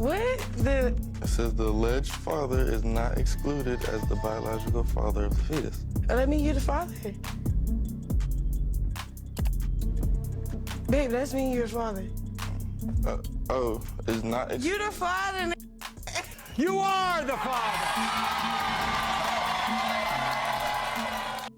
What? It says the alleged father is not excluded as the biological father of the fetus. Let me hear the father. Babe, that's me, you're the father. It's not. You the father. You are the father.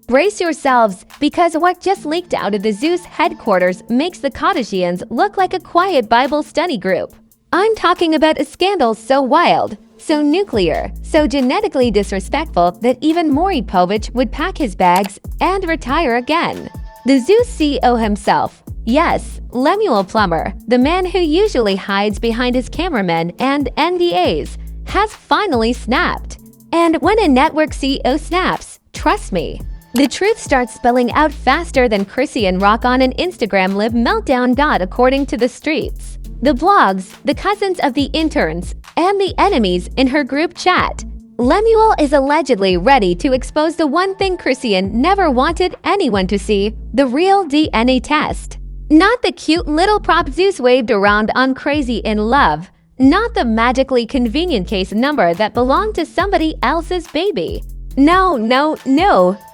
Brace yourselves, because what just leaked out of the Zeus headquarters makes the Chriseans look like a quiet Bible study group. I'm talking about a scandal so wild, so nuclear, so genetically disrespectful that even Maury Povich would pack his bags and retire again. The Zeus CEO himself, yes, Lemuel Plummer, the man who usually hides behind his cameramen and NDAs, has finally snapped. And when a network CEO snaps, trust me, the truth starts spilling out faster than Chrisean Rock on an Instagram live meltdown. According to the streets, the blogs, the cousins of the interns, and the enemies in her group chat, Lemuel is allegedly ready to expose the one thing Chrisean never wanted anyone to see, the real DNA test. Not the cute little prop Zeus waved around on Crazy in Love. Not the magically convenient case number that belonged to somebody else's baby. No.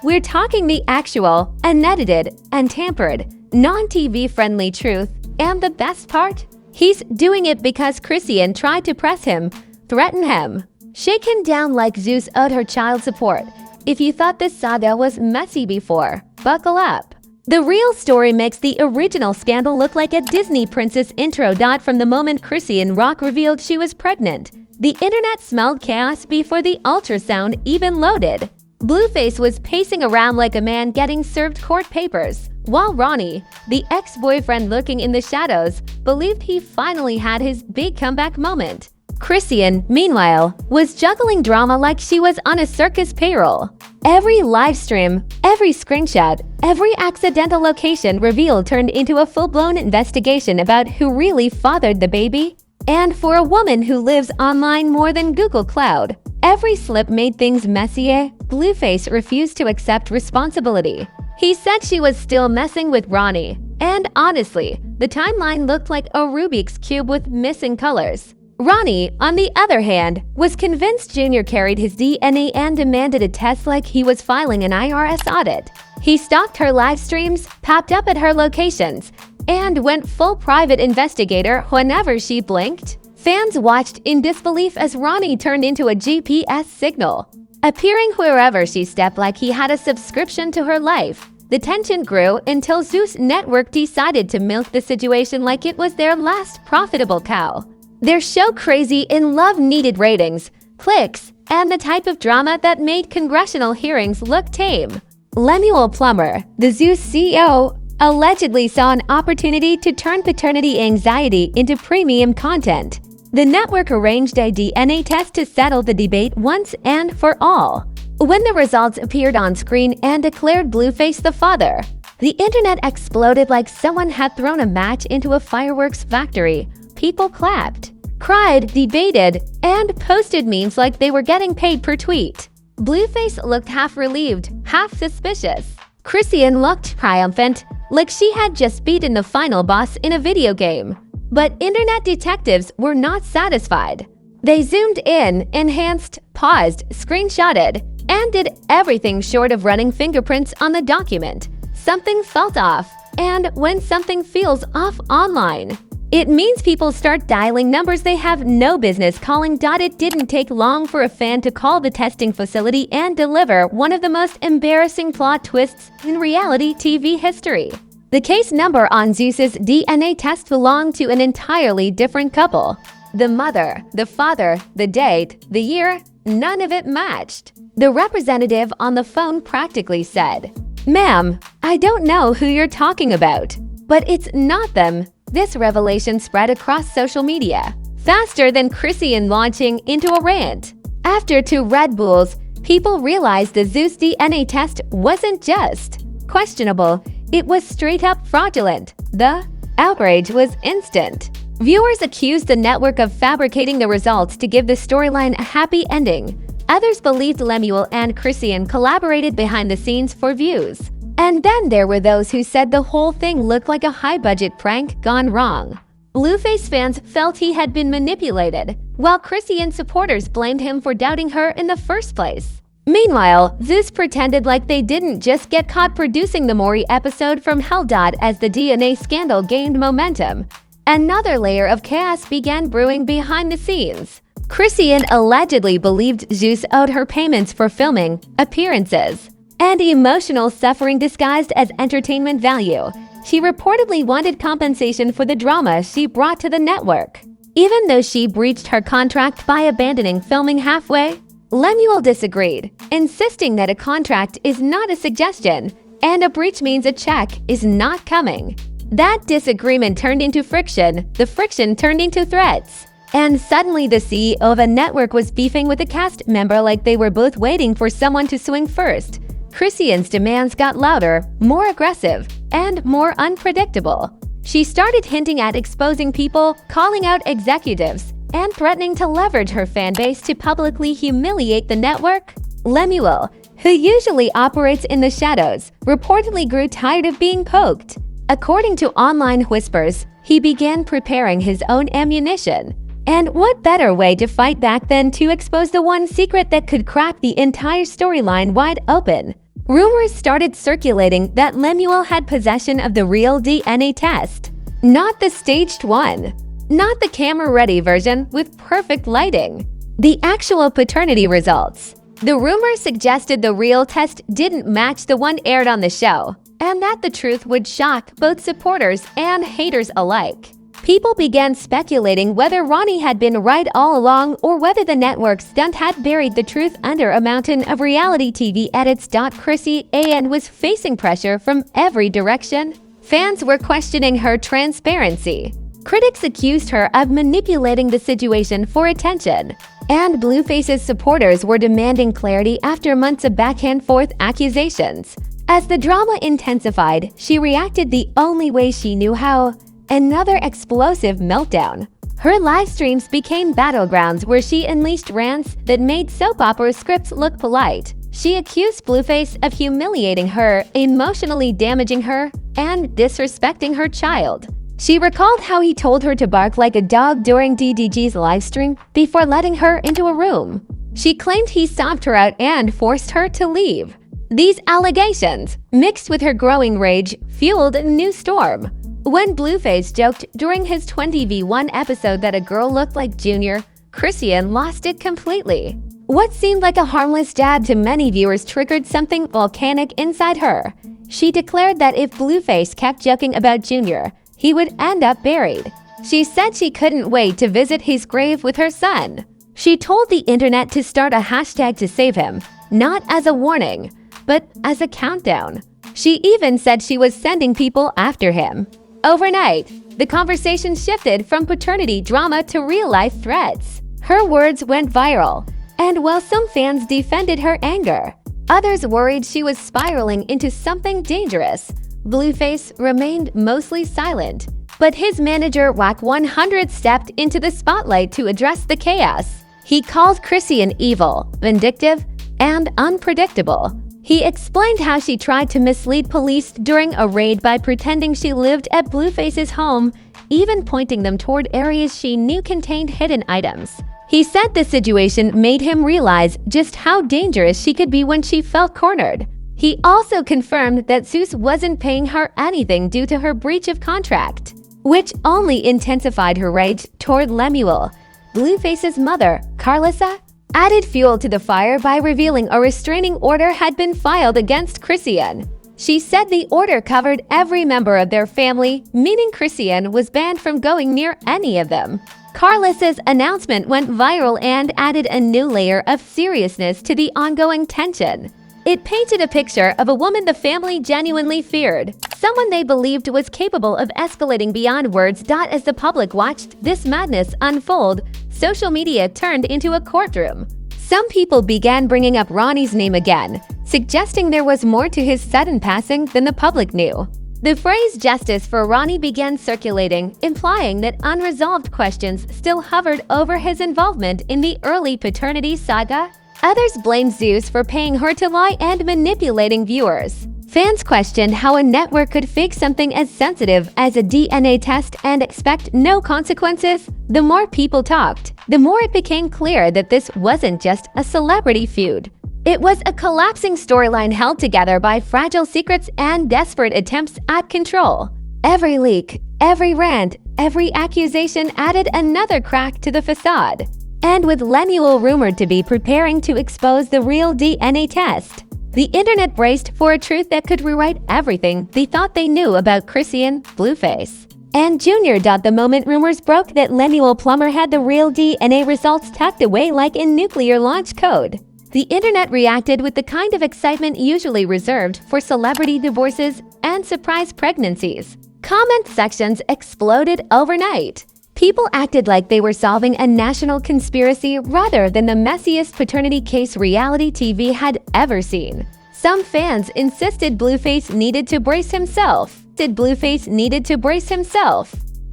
We're talking the actual, unedited, untampered, non-TV friendly truth. And the best part? He's doing it because Chrisean tried to press him, threaten him, shake him down like Zeus owed her child support. If you thought this saga was messy before, buckle up. The real story makes the original scandal look like a Disney princess intro. From the moment Chrisean Rock revealed she was pregnant, the internet smelled chaos before the ultrasound even loaded. Blueface was pacing around like a man getting served court papers, while Ronnie, the ex-boyfriend lurking in the shadows, believed he finally had his big comeback moment. Chrisean, meanwhile, was juggling drama like she was on a circus payroll. Every live stream, every screenshot, every accidental location revealed turned into a full-blown investigation about who really fathered the baby. And for a woman who lives online more than Google Cloud, every slip made things messier. Blueface refused to accept responsibility. He said she was still messing with Ronnie. And honestly, the timeline looked like a Rubik's Cube with missing colors. Ronnie, on the other hand, was convinced Junior carried his DNA and demanded a test like he was filing an IRS audit. He stalked her live streams, popped up at her locations, and went full private investigator whenever she blinked. Fans watched in disbelief as Ronnie turned into a GPS signal, appearing wherever she stepped like he had a subscription to her life. The tension grew until Zeus Network decided to milk the situation like it was their last profitable cow. Their show Crazy in Love needed ratings, clicks, and the type of drama that made congressional hearings look tame. Lemuel Plummer, the Zeus CEO, allegedly saw an opportunity to turn paternity anxiety into premium content. The network arranged a DNA test to settle the debate once and for all. When the results appeared on screen and declared Blueface the father, the internet exploded like someone had thrown a match into a fireworks factory. People clapped, cried, debated, and posted memes like they were getting paid per tweet. Blueface looked half relieved, half suspicious. Chrisean looked triumphant, like she had just beaten the final boss in a video game. But internet detectives were not satisfied. They zoomed in, enhanced, paused, screenshotted, and did everything short of running fingerprints on the document. Something felt off, and when something feels off online, it means people start dialing numbers they have no business calling. It didn't take long for a fan to call the testing facility and deliver one of the most embarrassing plot twists in reality TV history. The case number on Zeus's DNA test belonged to an entirely different couple. The mother, the father, the date, the year, none of it matched. The representative on the phone practically said, "Ma'am, I don't know who you're talking about, but it's not them." This revelation spread across social media, faster than Chrisean launching into a rant. After 2 Red Bulls, people realized the Zeus DNA test wasn't just questionable, it was straight-up fraudulent. The outrage was instant. Viewers accused the network of fabricating the results to give the storyline a happy ending. Others believed Lemuel and Chrisean collaborated behind the scenes for views. And then there were those who said the whole thing looked like a high-budget prank gone wrong. Blueface fans felt he had been manipulated, while Chrisean supporters blamed him for doubting her in the first place. Meanwhile, Zeus pretended like they didn't just get caught producing the Maury episode from Hell. As the DNA scandal gained momentum, another layer of chaos began brewing behind the scenes. Chrisean allegedly believed Zeus owed her payments for filming, appearances, and emotional suffering disguised as entertainment value. She reportedly wanted compensation for the drama she brought to the network. Even though she breached her contract by abandoning filming halfway, Lemuel disagreed, insisting that a contract is not a suggestion and a breach means a check is not coming. That disagreement turned into friction, the friction turned into threats. And suddenly the CEO of a network was beefing with a cast member like they were both waiting for someone to swing first. Chrisean's demands got louder, more aggressive, and more unpredictable. She started hinting at exposing people, calling out executives, and threatening to leverage her fan base to publicly humiliate the network. Lemuel, who usually operates in the shadows, reportedly grew tired of being poked. According to online whispers, he began preparing his own ammunition. And what better way to fight back than to expose the one secret that could crack the entire storyline wide open? Rumors started circulating that Lemuel had possession of the real DNA test. Not the staged one. Not the camera-ready version with perfect lighting. The actual paternity results. The rumor suggested the real test didn't match the one aired on the show, and that the truth would shock both supporters and haters alike. People began speculating whether Ronnie had been right all along or whether the network's stunt had buried the truth under a mountain of reality TV edits. Chrisean was facing pressure from every direction. Fans were questioning her transparency. Critics accused her of manipulating the situation for attention. And Blueface's supporters were demanding clarity after months of back-and-forth accusations. As the drama intensified, she reacted the only way she knew how. Another explosive meltdown. Her live streams became battlegrounds where she unleashed rants that made soap opera scripts look polite. She accused Blueface of humiliating her, emotionally damaging her, and disrespecting her child. She recalled how he told her to bark like a dog during DDG's livestream before letting her into a room. She claimed he stomped her out and forced her to leave. These allegations, mixed with her growing rage, fueled a new storm. When Blueface joked during his 20v1 episode that a girl looked like Junior, Chrisean lost it completely. What seemed like a harmless jab to many viewers triggered something volcanic inside her. She declared that if Blueface kept joking about Junior, he would end up buried. She said she couldn't wait to visit his grave with her son. She told the internet to start a hashtag to save him, not as a warning, but as a countdown. She even said she was sending people after him. Overnight, the conversation shifted from paternity drama to real-life threats. Her words went viral, and while some fans defended her anger, others worried she was spiraling into something dangerous. Blueface remained mostly silent, but his manager Wack 100 stepped into the spotlight to address the chaos. He called Chrisean evil, vindictive, and unpredictable. He explained how she tried to mislead police during a raid by pretending she lived at Blueface's home, even pointing them toward areas she knew contained hidden items. He said the situation made him realize just how dangerous she could be when she felt cornered. He also confirmed that Zeus wasn't paying her anything due to her breach of contract, which only intensified her rage toward Lemuel. Blueface's mother, Carlissa, added fuel to the fire by revealing a restraining order had been filed against Chrisean. She said the order covered every member of their family, meaning Chrisean was banned from going near any of them. Carlissa's announcement went viral and added a new layer of seriousness to the ongoing tension. It painted a picture of a woman the family genuinely feared, someone they believed was capable of escalating beyond words. As the public watched this madness unfold, social media turned into a courtroom. Some people began bringing up Ronnie's name again, suggesting there was more to his sudden passing than the public knew. The phrase "justice for Ronnie" began circulating, implying that unresolved questions still hovered over his involvement in the early paternity saga. Others blamed Zeus for paying her to lie and manipulating viewers. Fans questioned how a network could fake something as sensitive as a DNA test and expect no consequences. The more people talked, the more it became clear that this wasn't just a celebrity feud. It was a collapsing storyline held together by fragile secrets and desperate attempts at control. Every leak, every rant, every accusation added another crack to the facade. And with Lemuel rumored to be preparing to expose the real DNA test, the internet braced for a truth that could rewrite everything they thought they knew about Chrisean, Blueface, and Junior. The moment rumors broke that Lemuel Plummer had the real DNA results tucked away like in nuclear launch code, the internet reacted with the kind of excitement usually reserved for celebrity divorces and surprise pregnancies. Comment sections exploded overnight. People acted like they were solving a national conspiracy rather than the messiest paternity case reality TV had ever seen. Some fans insisted Blueface needed to brace himself.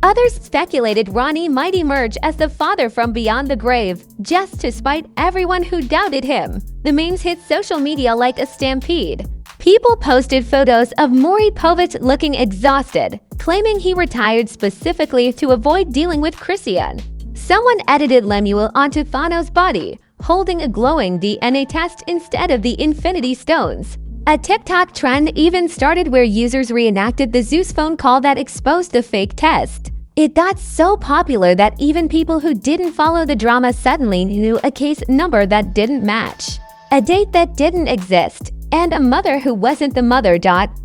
Others speculated Ronnie might emerge as the father from beyond the grave, just to spite everyone who doubted him. The memes hit social media like a stampede. People posted photos of Maury Povich looking exhausted, claiming he retired specifically to avoid dealing with Chrisean. Someone edited Lemuel onto Thanos' body, holding a glowing DNA test instead of the Infinity Stones. A TikTok trend even started where users reenacted the Zeus phone call that exposed the fake test. It got so popular that even people who didn't follow the drama suddenly knew a case number that didn't match, a date that didn't exist, and a mother who wasn't the mother.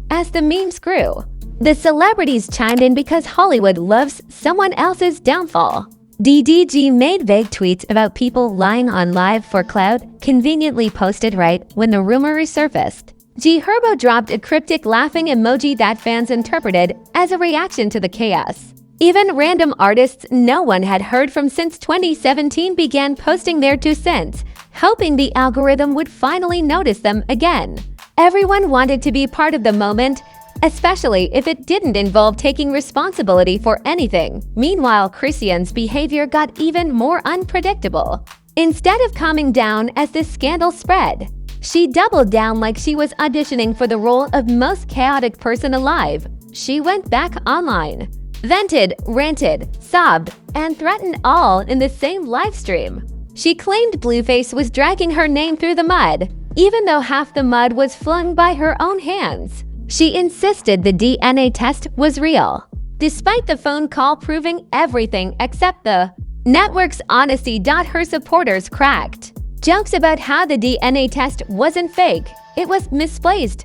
As the memes grew, the celebrities chimed in because Hollywood loves someone else's downfall. DDG made vague tweets about people lying on live for clout, conveniently posted right when the rumor resurfaced. G Herbo dropped a cryptic laughing emoji that fans interpreted as a reaction to the chaos. Even random artists no one had heard from since 2017 began posting their 2 cents, hoping the algorithm would finally notice them again. Everyone wanted to be part of the moment, especially if it didn't involve taking responsibility for anything. Meanwhile, Chrisean's behavior got even more unpredictable. Instead of calming down as the scandal spread, she doubled down like she was auditioning for the role of most chaotic person alive. She went back online, vented, ranted, sobbed, and threatened all in the same livestream. She claimed Blueface was dragging her name through the mud, even though half the mud was flung by her own hands. She insisted the DNA test was real, despite the phone call proving everything except the network's honesty. Her supporters cracked jokes about how the DNA test wasn't fake, it was misplaced.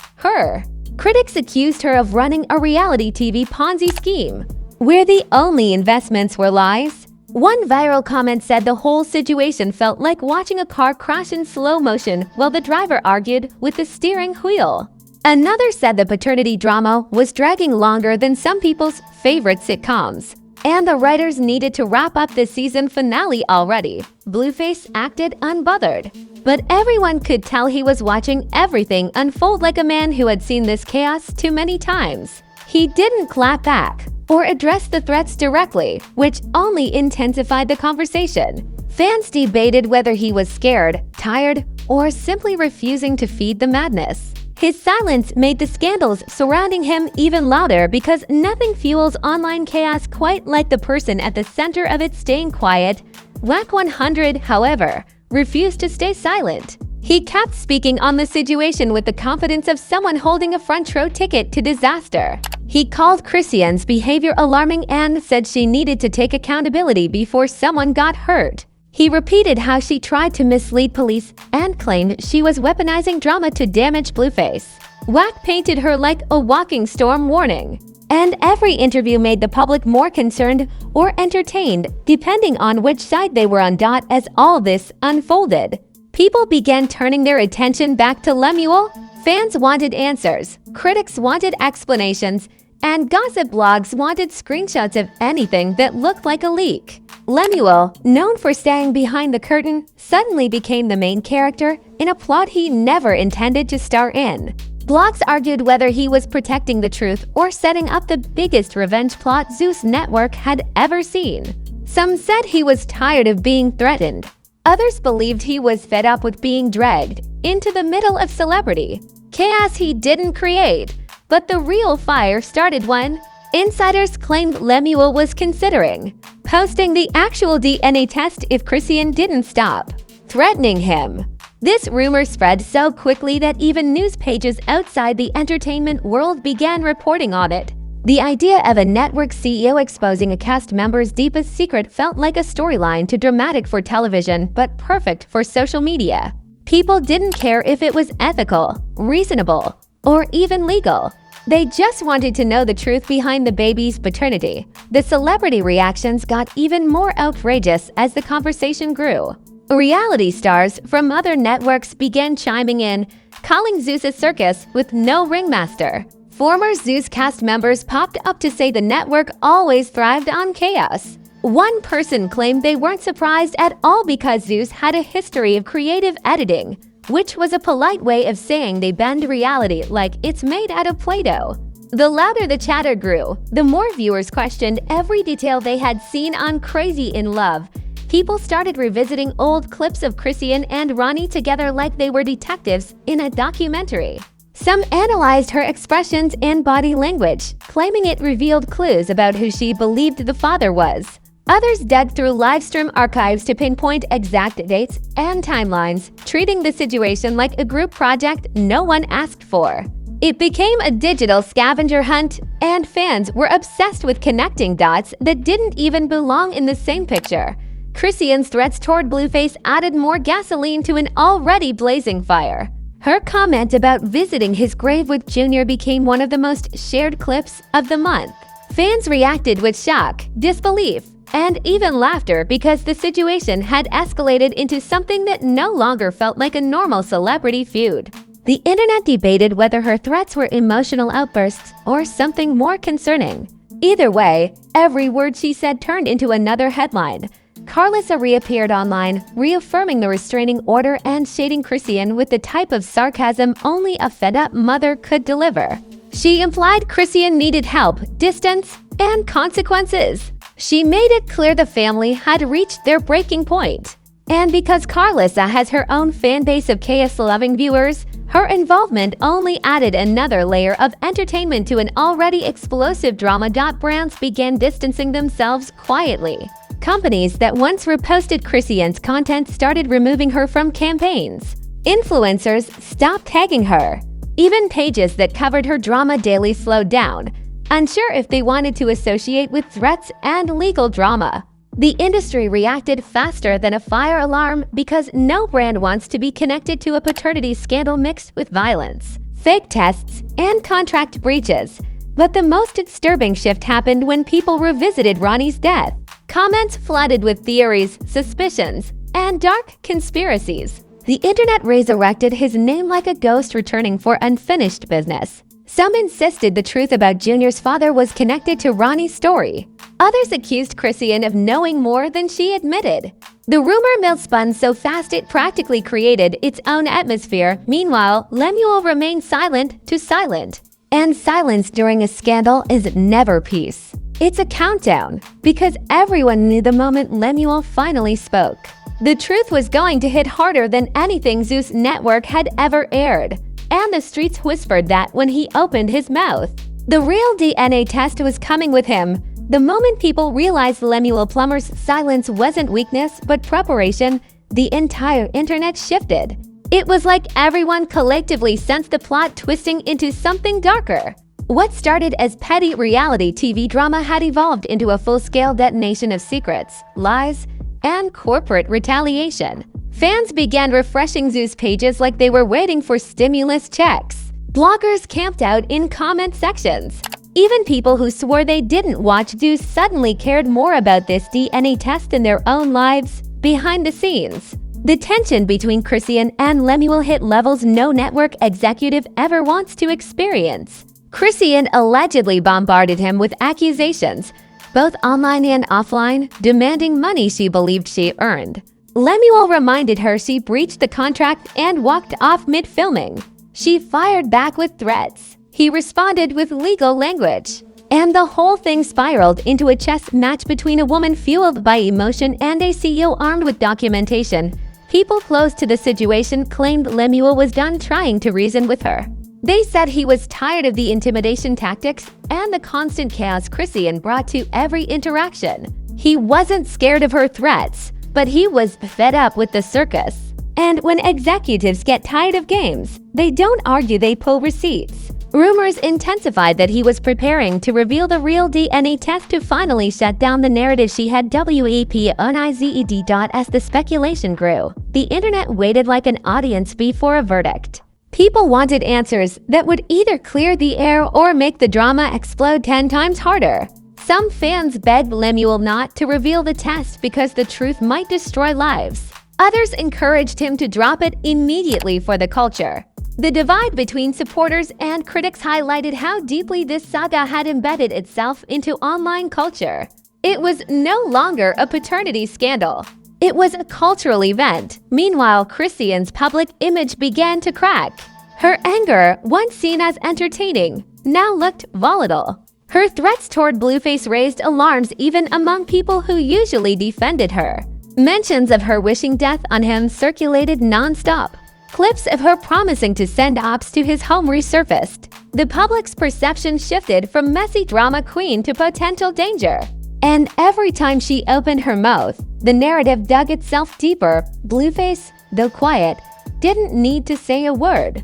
Critics accused her of running a reality TV Ponzi scheme, where the only investments were lies. One viral comment said the whole situation felt like watching a car crash in slow motion while the driver argued with the steering wheel. Another said the paternity drama was dragging longer than some people's favorite sitcoms, and the writers needed to wrap up the season finale already. Blueface acted unbothered, but everyone could tell he was watching everything unfold like a man who had seen this chaos too many times. He didn't clap back or address the threats directly, which only intensified the conversation. Fans debated whether he was scared, tired, or simply refusing to feed the madness. His silence made the scandals surrounding him even louder because nothing fuels online chaos quite like the person at the center of it staying quiet. Wack 100, however, refused to stay silent. He kept speaking on the situation with the confidence of someone holding a front row ticket to disaster. He called Chrisean's behavior alarming and said she needed to take accountability before someone got hurt. He repeated how she tried to mislead police and claimed she was weaponizing drama to damage Blueface. Wack painted her like a walking storm warning, and every interview made the public more concerned or entertained, depending on which side they were on. As all this unfolded, people began turning their attention back to Lemuel. Fans wanted answers, critics wanted explanations, and gossip blogs wanted screenshots of anything that looked like a leak. Lemuel, known for staying behind the curtain, suddenly became the main character in a plot he never intended to star in. Blogs argued whether he was protecting the truth or setting up the biggest revenge plot Zeus Network had ever seen. Some said he was tired of being threatened. Others believed he was fed up with being dragged into the middle of celebrity chaos he didn't create. But the real fire started when insiders claimed Lemuel was considering posting the actual DNA test if Chrisean didn't stop threatening him. This rumor spread so quickly that even news pages outside the entertainment world began reporting on it. The idea of a network CEO exposing a cast member's deepest secret felt like a storyline too dramatic for television but perfect for social media. People didn't care if it was ethical, reasonable, or even legal. They just wanted to know the truth behind the baby's paternity. The celebrity reactions got even more outrageous as the conversation grew. Reality stars from other networks began chiming in, calling Zeus a circus with no ringmaster. Former Zeus cast members popped up to say the network always thrived on chaos. One person claimed they weren't surprised at all because Zeus had a history of creative editing, which was a polite way of saying they bend reality like it's made out of Play-Doh. The louder the chatter grew, the more viewers questioned every detail they had seen on Crazy in Love. People started revisiting old clips of Chrisean and Ronnie together like they were detectives in a documentary. Some analyzed her expressions and body language, claiming it revealed clues about who she believed the father was. Others dug through livestream archives to pinpoint exact dates and timelines, treating the situation like a group project no one asked for. It became a digital scavenger hunt, and fans were obsessed with connecting dots that didn't even belong in the same picture. Chrisean's threats toward Blueface added more gasoline to an already blazing fire. Her comment about visiting his grave with Junior became one of the most shared clips of the month. Fans reacted with shock, disbelief, and even laughter because the situation had escalated into something that no longer felt like a normal celebrity feud. The internet debated whether her threats were emotional outbursts or something more concerning. Either way, every word she said turned into another headline. Carlissa reappeared online, reaffirming the restraining order and shading Chrisean with the type of sarcasm only a fed-up mother could deliver. She implied Chrisean needed help, distance, and consequences. She made it clear the family had reached their breaking point. And because Carlissa has her own fan base of chaos-loving viewers, her involvement only added another layer of entertainment to an already explosive drama. Brands began distancing themselves quietly. Companies that once reposted Chrisean's content started removing her from campaigns. Influencers stopped tagging her. Even pages that covered her drama daily slowed down, unsure if they wanted to associate with threats and legal drama. The industry reacted faster than a fire alarm because no brand wants to be connected to a paternity scandal mixed with violence, fake tests, and contract breaches. But the most disturbing shift happened when people revisited Ronnie's death. Comments flooded with theories, suspicions, and dark conspiracies. The internet resurrected his name like a ghost returning for unfinished business. Some insisted the truth about Junior's father was connected to Ronnie's story. Others accused Chrisean of knowing more than she admitted. The rumor mill spun so fast it practically created its own atmosphere. Meanwhile, Lemuel remained silent to silent. And silence during a scandal is never peace. It's a countdown, because everyone knew the moment Lemuel finally spoke. The truth was going to hit harder than anything Zeus Network had ever aired. And the streets whispered that when he opened his mouth. The real DNA test was coming with him. The moment people realized Lemuel Plummer's silence wasn't weakness but preparation, the entire internet shifted. It was like everyone collectively sensed the plot twisting into something darker. What started as petty reality TV drama had evolved into a full-scale detonation of secrets, lies, and corporate retaliation. Fans began refreshing Zeus pages like they were waiting for stimulus checks. Bloggers camped out in comment sections. Even people who swore they didn't watch Zeus suddenly cared more about this DNA test in their own lives behind the scenes. The tension between Chrisean and Lemuel hit levels no network executive ever wants to experience. Chrisean allegedly bombarded him with accusations, both online and offline, demanding money she believed she earned. Lemuel reminded her she breached the contract and walked off mid-filming. She fired back with threats. He responded with legal language. And the whole thing spiraled into a chess match between a woman fueled by emotion and a CEO armed with documentation. People close to the situation claimed Lemuel was done trying to reason with her. They said he was tired of the intimidation tactics and the constant chaos Chrisean brought to every interaction. He wasn't scared of her threats, but he was fed up with the circus. And when executives get tired of games, they don't argue, they pull receipts. Rumors intensified that he was preparing to reveal the real DNA test to finally shut down the narrative she had weaponized. As the speculation grew, the internet waited like an audience before a verdict. People wanted answers that would either clear the air or make the drama explode 10 times harder. Some fans begged Lemuel not to reveal the test because the truth might destroy lives. Others encouraged him to drop it immediately for the culture. The divide between supporters and critics highlighted how deeply this saga had embedded itself into online culture. It was no longer a paternity scandal. It was a cultural event. Meanwhile, Chrisean's public image began to crack. Her anger, once seen as entertaining, now looked volatile. Her threats toward Blueface raised alarms even among people who usually defended her. Mentions of her wishing death on him circulated non-stop. Clips of her promising to send ops to his home resurfaced. The public's perception shifted from messy drama queen to potential danger. And every time she opened her mouth, the narrative dug itself deeper. Blueface, though quiet, didn't need to say a word.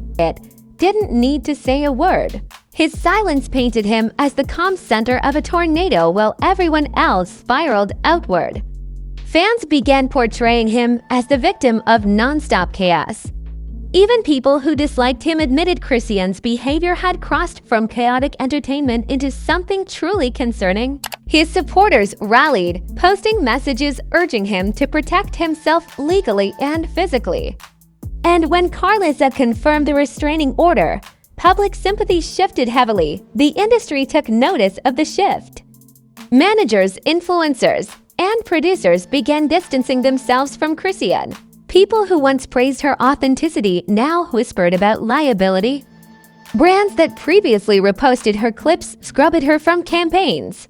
His silence painted him as the calm center of a tornado while everyone else spiraled outward. Fans began portraying him as the victim of non-stop chaos. Even people who disliked him admitted Chrisean's behavior had crossed from chaotic entertainment into something truly concerning. His supporters rallied, posting messages urging him to protect himself legally and physically. And when Carlissa confirmed the restraining order, public sympathy shifted heavily. The industry took notice of the shift. Managers, influencers, and producers began distancing themselves from Chrisean. People who once praised her authenticity now whispered about liability. Brands that previously reposted her clips scrubbed her from campaigns.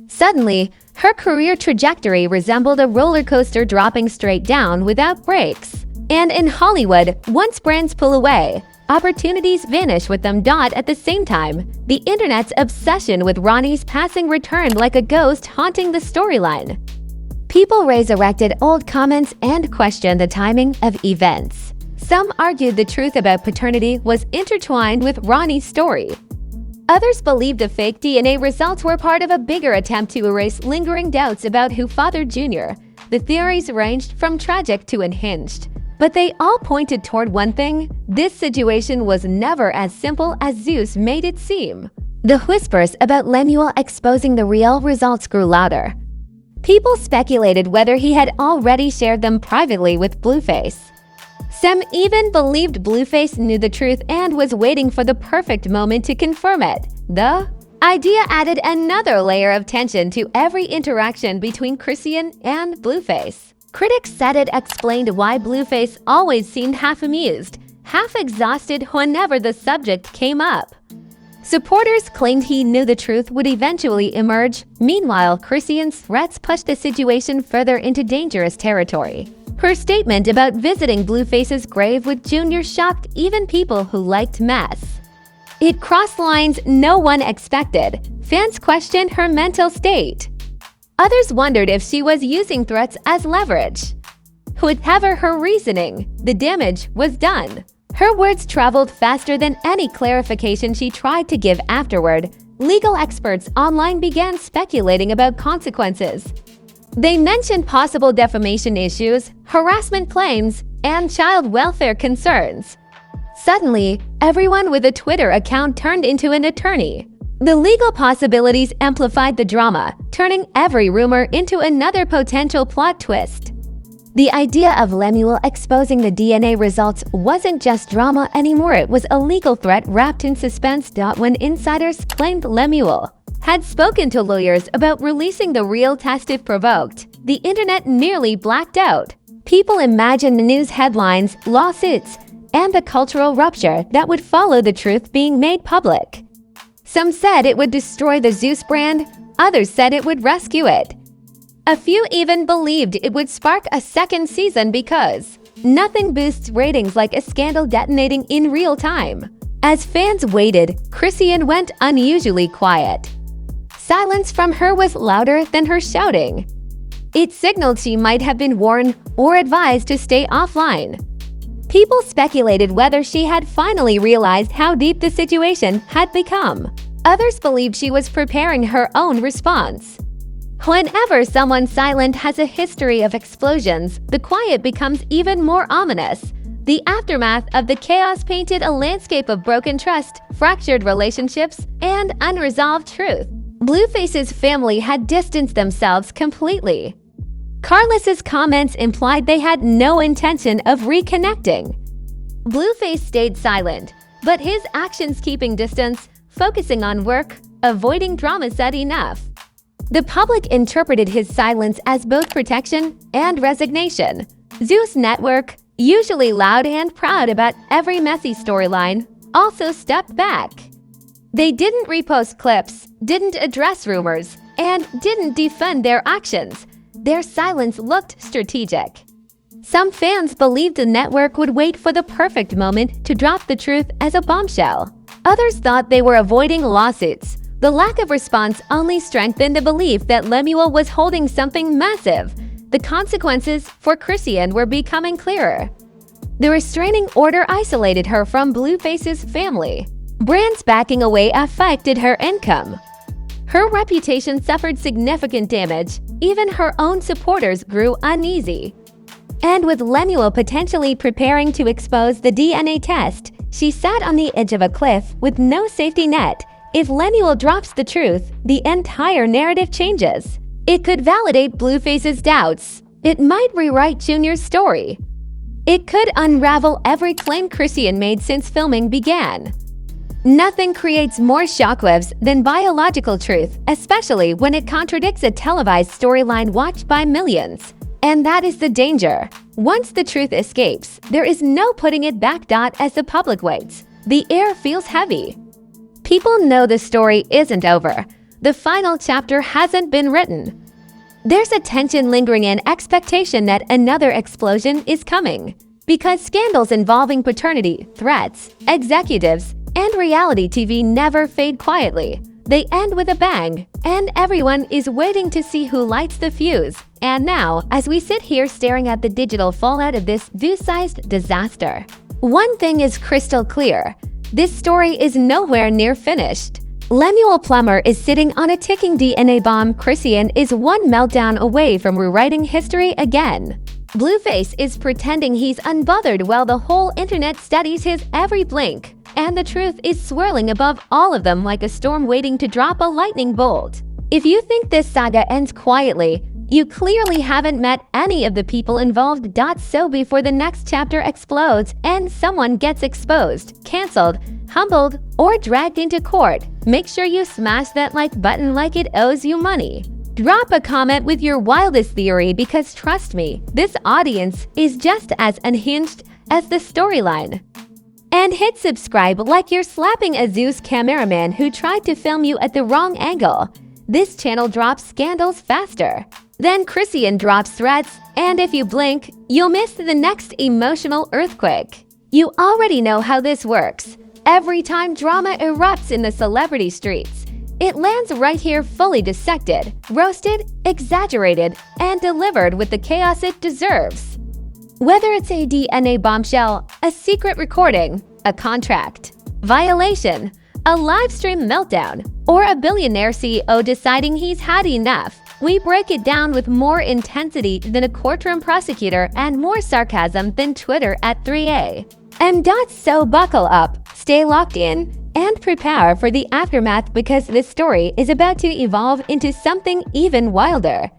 Suddenly, her career trajectory resembled a roller coaster dropping straight down without brakes. And in Hollywood, once brands pull away, opportunities vanish with them. At the same time, the internet's obsession with Ronnie's passing returned like a ghost haunting the storyline. People resurrected old comments and questioned the timing of events. Some argued the truth about paternity was intertwined with Ronnie's story. Others believed the fake DNA results were part of a bigger attempt to erase lingering doubts about who fathered Jr. The theories ranged from tragic to unhinged. But they all pointed toward one thing: this situation was never as simple as Zeus made it seem. The whispers about Lemuel exposing the real results grew louder. People speculated whether he had already shared them privately with Blueface. Some even believed Blueface knew the truth and was waiting for the perfect moment to confirm it. The idea added another layer of tension to every interaction between Chrisean and Blueface. Critics said it explained why Blueface always seemed half amused, half exhausted whenever the subject came up. Supporters claimed he knew the truth would eventually emerge. Meanwhile, Chrisean's threats pushed the situation further into dangerous territory. Her statement about visiting Blueface's grave with Jr. shocked even people who liked mess. It crossed lines no one expected. Fans questioned her mental state. Others wondered if she was using threats as leverage. Whatever her reasoning, the damage was done. Her words traveled faster than any clarification she tried to give afterward. Legal experts online began speculating about consequences. They mentioned possible defamation issues, harassment claims, and child welfare concerns. Suddenly, everyone with a Twitter account turned into an attorney. The legal possibilities amplified the drama, turning every rumor into another potential plot twist. The idea of Lemuel exposing the DNA results wasn't just drama anymore, it was a legal threat wrapped in suspense. When insiders claimed Lemuel had spoken to lawyers about releasing the real test if provoked, the internet nearly blacked out. People imagined news headlines, lawsuits, and the cultural rupture that would follow the truth being made public. Some said it would destroy the Zeus brand, others said it would rescue it. A few even believed it would spark a second season because nothing boosts ratings like a scandal detonating in real time. As fans waited, Chrisean went unusually quiet. Silence from her was louder than her shouting. It signaled she might have been warned or advised to stay offline. People speculated whether she had finally realized how deep the situation had become. Others believed she was preparing her own response. Whenever someone silent has a history of explosions, the quiet becomes even more ominous. The aftermath of the chaos painted a landscape of broken trust, fractured relationships, and unresolved truth. Blueface's family had distanced themselves completely. Carlos's comments implied they had no intention of reconnecting. Blueface stayed silent, but his actions keeping distance, focusing on work, avoiding drama said enough. The public interpreted his silence as both protection and resignation. Zeus Network, usually loud and proud about every messy storyline, also stepped back. They didn't repost clips, didn't address rumors, and didn't defend their actions. Their silence looked strategic. Some fans believed the network would wait for the perfect moment to drop the truth as a bombshell. Others thought they were avoiding lawsuits. The lack of response only strengthened the belief that Lemuel was holding something massive. The consequences for Chrisean were becoming clearer. The restraining order isolated her from Blueface's family. Brands backing away affected her income. Her reputation suffered significant damage. Even her own supporters grew uneasy. And with Lemuel potentially preparing to expose the DNA test, she sat on the edge of a cliff with no safety net. If Lemuel drops the truth, the entire narrative changes. It could validate Blueface's doubts. It might rewrite Junior's story. It could unravel every claim Chrisean made since filming began. Nothing creates more shockwaves than biological truth, especially when it contradicts a televised storyline watched by millions. And that is the danger. Once the truth escapes, there is no putting it back. As the public waits, the air feels heavy. People know the story isn't over. The final chapter hasn't been written. There's a tension lingering and expectation that another explosion is coming. Because scandals involving paternity, threats, executives, and reality TV never fade quietly. They end with a bang, and everyone is waiting to see who lights the fuse. And now, as we sit here staring at the digital fallout of this Zeus-sized disaster, one thing is crystal clear. This story is nowhere near finished. Lemuel Plummer is sitting on a ticking DNA bomb. Chrisean is one meltdown away from rewriting history again. Blueface is pretending he's unbothered while the whole internet studies his every blink. And the truth is swirling above all of them like a storm waiting to drop a lightning bolt. If you think this saga ends quietly, you clearly haven't met any of the people involved. So before the next chapter explodes and someone gets exposed, cancelled, humbled, or dragged into court, make sure you smash that like button like it owes you money. Drop a comment with your wildest theory because trust me, this audience is just as unhinged as the storyline. And hit subscribe like you're slapping a Zeus cameraman who tried to film you at the wrong angle. This channel drops scandals faster. Then Chrisean drops threats, and if you blink, you'll miss the next emotional earthquake. You already know how this works. Every time drama erupts in the celebrity streets, it lands right here fully dissected, roasted, exaggerated, and delivered with the chaos it deserves. Whether it's a DNA bombshell, a secret recording, a contract violation, a live stream meltdown, or a billionaire CEO deciding he's had enough, we break it down with more intensity than a courtroom prosecutor and more sarcasm than Twitter at 3 So buckle up, stay locked in, and prepare for the aftermath because this story is about to evolve into something even wilder.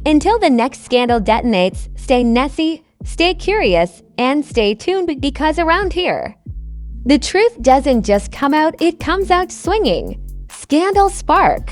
Until the next scandal detonates, stay messy, stay curious, and stay tuned because around here, the truth doesn't just come out, it comes out swinging. Scandal spark.